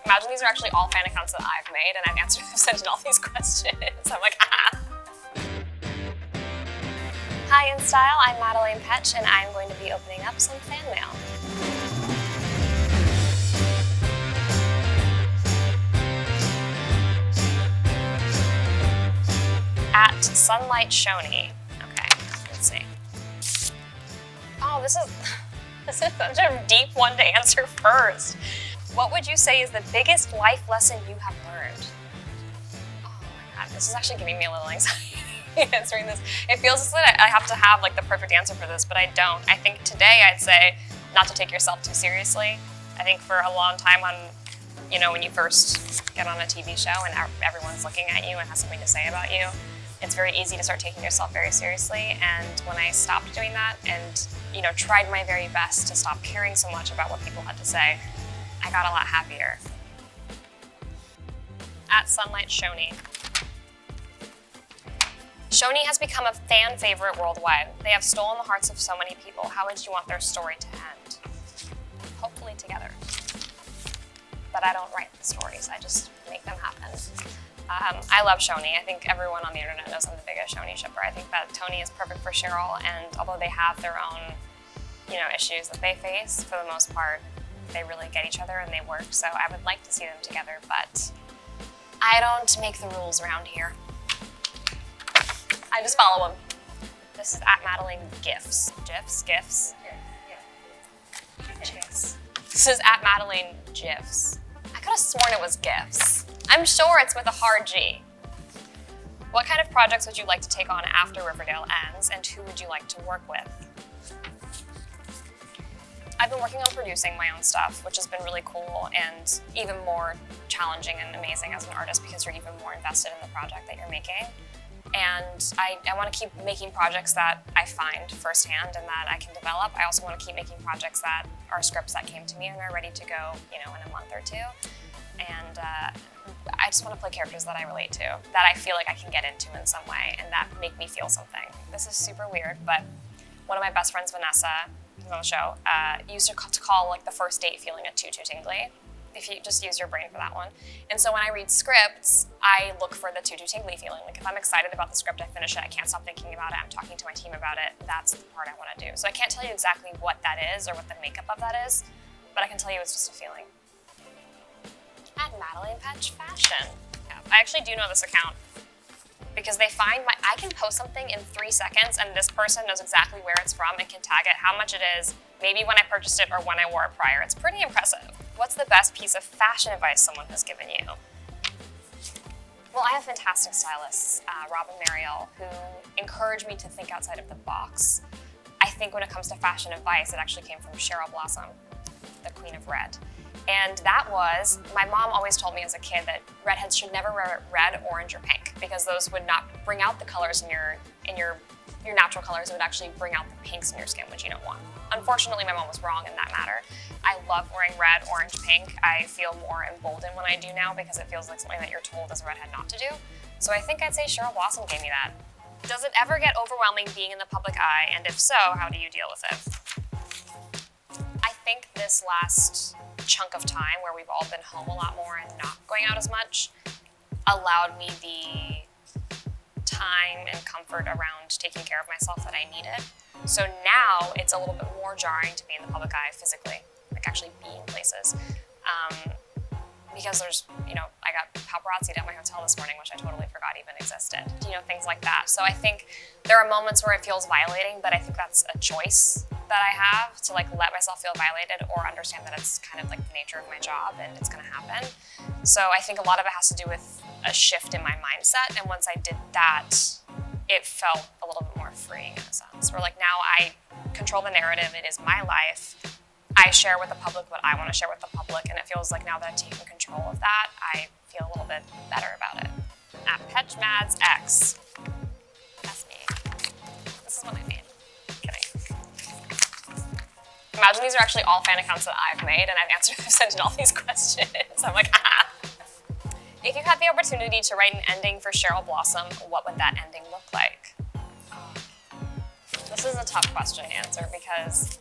Imagine these are actually all fan accounts that I've made, and I've answered them, sent in all these questions. I'm like, ah. Hi, InStyle. I'm Madelaine Petsch, and I'm going to be opening up some fan mail. At Sunlight Choni. Okay, let's see. Oh, this is such a deep one to answer first. What would you say is the biggest life lesson you have learned? Oh my God, this is actually giving me a little anxiety answering this. It feels as though I have to have like the perfect answer for this, but I don't. I think today I'd say not to take yourself too seriously. I think for a long time when you first get on a TV show and everyone's looking at you and has something to say about you, it's very easy to start taking yourself very seriously. And when I stopped doing that and tried my very best to stop caring so much about what people had to say, I got a lot happier. At Sunlight Choni. Choni has become a fan favorite worldwide. They have stolen the hearts of so many people. How would you want their story to end? Hopefully together. But I don't write the stories, I just make them happen. I love Choni. I think everyone on the internet knows I'm the biggest Choni shipper. I think that Tony is perfect for Cheryl, and although they have their own, issues that they face, for the most part, they really get each other and they work. So I would like to see them together, but I don't make the rules around here. I just follow them. This is at Madelaine GIFs. GIFs? GIFs. This is at Madelaine GIFs. I could have sworn it was GIFs. I'm sure it's with a hard G. What kind of projects would you like to take on after Riverdale ends, and who would you like to work with? I've been working on producing my own stuff, which has been really cool and even more challenging and amazing as an artist because you're even more invested in the project that you're making. And I want to keep making projects that I find firsthand and that I can develop. I also want to keep making projects that are scripts that came to me and are ready to go, in a month or two. And I just want to play characters that I relate to, that I feel like I can get into in some way and that make me feel something. This is super weird, but one of my best friends, Vanessa, who's on the show, used to call like the first date feeling a tutu tingly. If you just use your brain for that one. And so when I read scripts, I look for the tutu tingly feeling. Like if I'm excited about the script, I finish it, I can't stop thinking about it, I'm talking to my team about it, that's the part I want to do. So I can't tell you exactly what that is or what the makeup of that is, but I can tell you it's just a feeling. At Madelaine Petsch Fashion. Yeah, I actually do know this account because they find I can post something in 3 seconds and this person knows exactly where it's from and can tag it, how much it is, maybe when I purchased it or when I wore it prior. It's pretty impressive. What's the best piece of fashion advice someone has given you? Well, I have fantastic stylists, Rob and Mariel, who encourage me to think outside of the box. I think when it comes to fashion advice, it actually came from Cheryl Blossom, the Queen of Red. And that was, my mom always told me as a kid that redheads should never wear red, orange, or pink because those would not bring out the colors in your natural colors. It would actually bring out the pinks in your skin, which you don't want. Unfortunately, my mom was wrong in that matter. I love wearing red, orange, pink. I feel more emboldened when I do now because it feels like something that you're told as a redhead not to do. So I think I'd say Cheryl Blossom gave me that. Does it ever get overwhelming being in the public eye? And if so, how do you deal with it? I think this last chunk of time where we've all been home a lot more and not going out as much allowed me the time and comfort around taking care of myself that I needed. So now it's a little bit more jarring to be in the public eye physically, like actually being places. Because there's, I got paparazzi'd at my hotel this morning, which I totally forgot even existed, things like that. So I think there are moments where it feels violating, but I think that's a choice that I have to let myself feel violated or understand that it's kind of like the nature of my job and it's gonna happen. So I think a lot of it has to do with a shift in my mindset. And once I did that, it felt a little bit more freeing in a sense. Where now I control the narrative, it is my life. I share with the public what I want to share with the public, and it feels like now that I've taken control of that, I feel a little bit better about it. At PetchMads X. That's me. This is what I made. Kidding. Imagine these are actually all fan accounts that I've made, and I've answered them, sent in all these questions. I'm like, ah. If you had the opportunity to write an ending for Cheryl Blossom, what would that ending look like? This is a tough question to answer because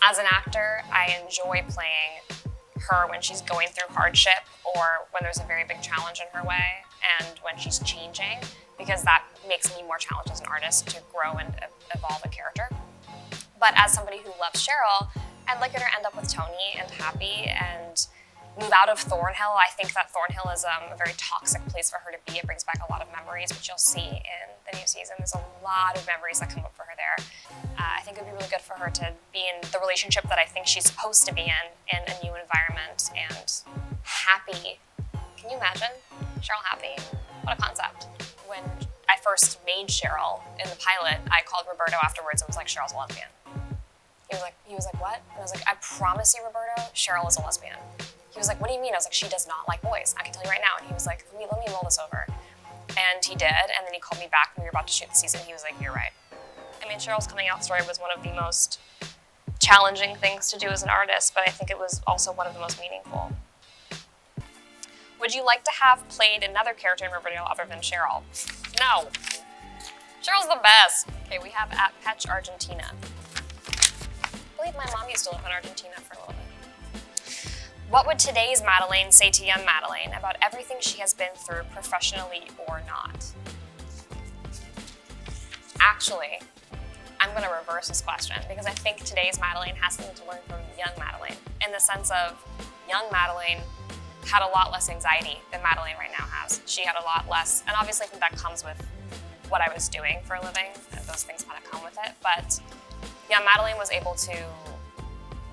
as an actor, I enjoy playing her when she's going through hardship or when there's a very big challenge in her way and when she's changing, because that makes me more challenged as an artist to grow and evolve a character. But as somebody who loves Cheryl, I'd like her to end up with Choni and happy and move out of Thornhill. I think that Thornhill is a very toxic place for her to be. It brings back a lot of memories, which you'll see in the new season. There's a lot of memories that come up for her there. I think it would be really good for her to be in the relationship that I think she's supposed to be in a new environment, and happy. Can you imagine Cheryl happy? What a concept. When I first made Cheryl in the pilot, I called Roberto afterwards and was like, Cheryl's a lesbian. He was like, what? And I was like, I promise you, Roberto, Cheryl is a lesbian. He was like, what do you mean? I was like, she does not like boys. I can tell you right now. And he was like, let me mull this over. And he did, and then he called me back when we were about to shoot the season. He was like, you're right. I mean, Cheryl's coming out story was one of the most challenging things to do as an artist, but I think it was also one of the most meaningful. Would you like to have played another character in Riverdale other than Cheryl? No. Cheryl's the best. Okay, we have at Petsch, Argentina. I believe my mom used to live in Argentina for a little bit. What would today's Madelaine say to young Madelaine about everything she has been through, professionally or not? Actually, I'm going to reverse this question because I think today's Madelaine has something to learn from young Madelaine, in the sense of young Madelaine had a lot less anxiety than Madelaine right now has. She had a lot less, and obviously I think that comes with what I was doing for a living. Those things kind of come with it, but yeah, Madelaine was able to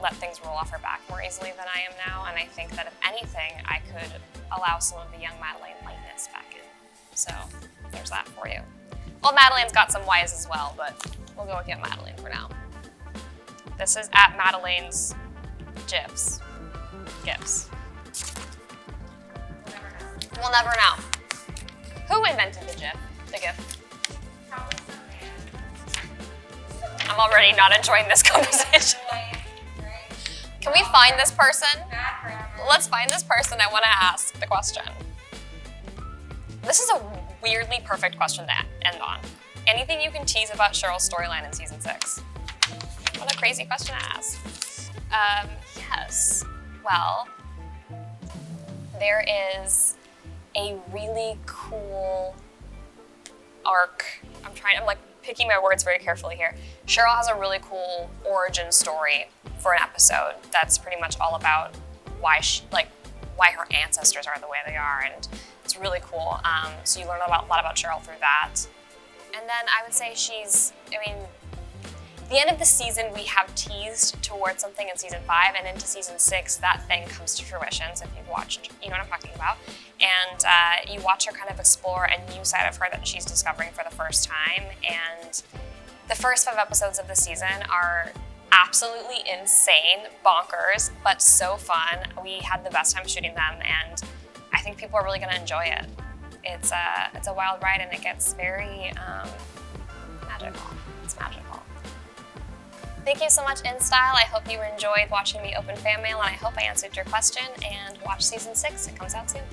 let things roll off her back more easily than I am now, and I think that if anything, I could allow some of the young Madelaine lightness back in. So there's that for you. Well, Madelaine's got some Y's as well, but we'll go with young Madelaine for now. This is at Madelaine's GIFs. We'll never know. Who invented the GIF? I'm already not enjoying this conversation. Can we find this person? Let's find this person. I want to ask the question. This is a weirdly perfect question to end on. Anything you can tease about Cheryl's storyline in season 6? What a crazy question to ask. Yes. Well, there is a really cool arc. I'm like picking my words very carefully here. Cheryl has a really cool origin story for an episode that's pretty much all about why her ancestors are the way they are, and it's really cool. So you learn a lot about Cheryl through that. And then I would say the end of the season, we have teased towards something in season 5, and into season 6, that thing comes to fruition. So if you've watched, you know what I'm talking about. And you watch her kind of explore a new side of her that she's discovering for the first time. And the first 5 episodes of the season are absolutely insane, bonkers, but so fun. We had the best time shooting them, and I think people are really going to enjoy it. It's a wild ride, and it gets very magical. It's magical. Thank you so much, InStyle. I hope you enjoyed watching me open fan mail, and I hope I answered your question. And watch season 6. It comes out soon.